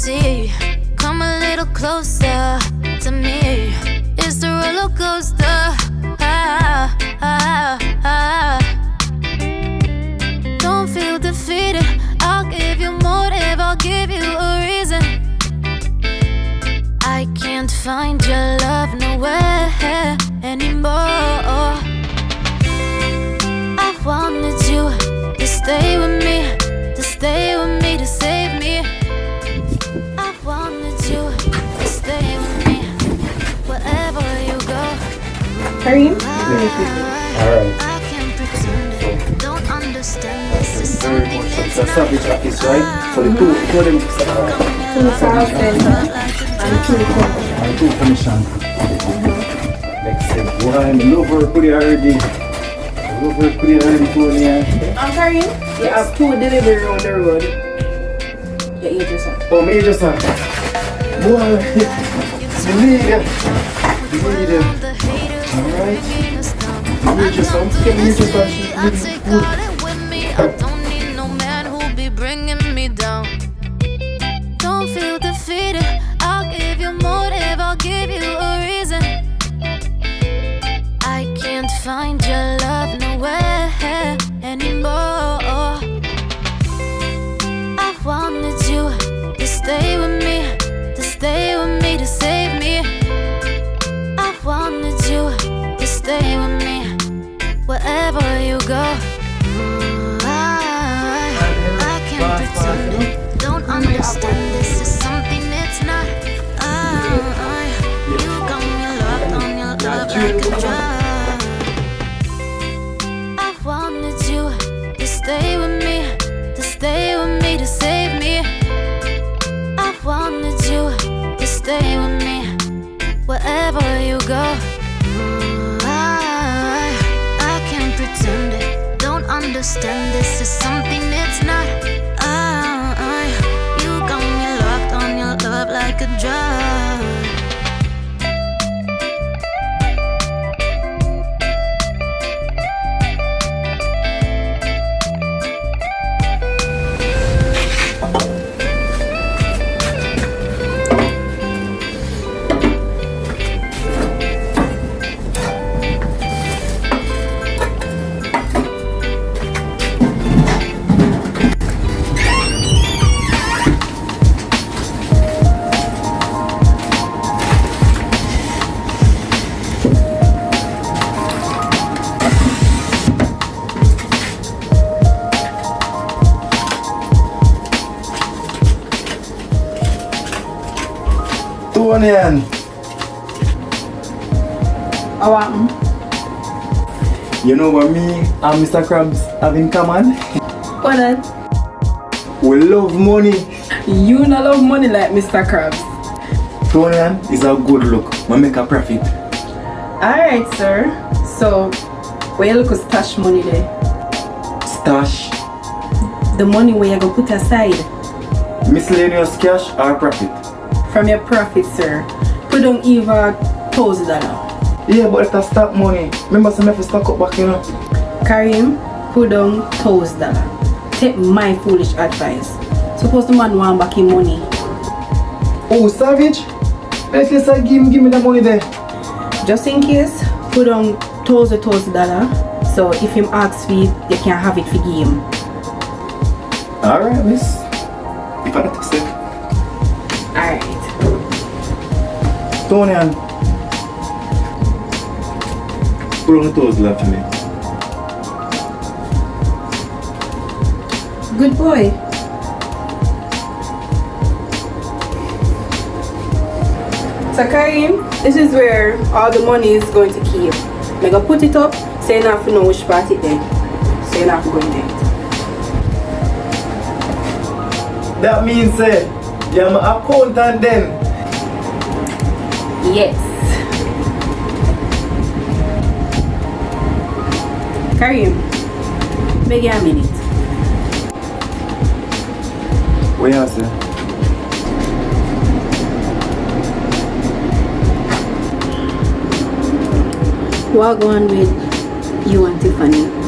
see. Come a little closer to me. It's a roller coaster. Don't feel defeated. I'll give you motive, I'll give you a reason. I can't find your love nowhere anymore. I wanted you to stay with me, to stay with me, to save me. I wanted you to stay with me wherever you go. Kareem? Alright. I can't pretend it. Don't understand this is Very something much. that's That's not which artist, right? So the two of them mix up. Two Bartender and two Commission. And two commission. Next thing. Boy, I love her pretty already. Love her pretty already, Tony. Kareem, you have two delivery on the road. You eat yourself. Oh, me just boy, you need it. You need it. Alright. You just I take all it with me. I don't need no man who'll be bringing me down. Don't feel defeated. I'll give you motive, I'll give you a reason. I can't find your love nowhere anymore. I wanted you to stay with me, to stay with me, to save me. I wanted you to stay with me wherever you go. I can't pretend it. Don't understand this is something it's not. You got me locked on your love like a drug. I wanted you to stay with me, to stay with me, to save me. I wanted you to stay with me wherever you go. I can't pretend it. Don't understand this is something it's not. You got me locked on your love like a drug. Tony and you know what me and Mr. Krabs have in common? What that? We love money. You not love money like Mr. Krabs. Tony is a good look. We make a profit. Alright, sir. So, where you look at stash money there? Stash, The money where you go put aside miscellaneous cash or profit? from your profit, sir. Put on even $1,000. Yeah, but it's stock money. Remember some if you stock up back, you know? Kareem, put on $1,000. Take my foolish advice. Suppose the man want back him money. Oh, savage? Let's just give me the money there. Just in case, put on $1,000. So if him asks for it, you can have it for him. Alright, miss. If I don't say. Alright. Tony and put on the toes left for me. Good boy. So Kareem, this is where all the money is going to keep. I'm gonna put it up, so you don't have to know which part it is. So you don't have to go in it. That means you're my accountant then. Yes. Kareem, beg you a minute. What you say? What going with you and Tiffany?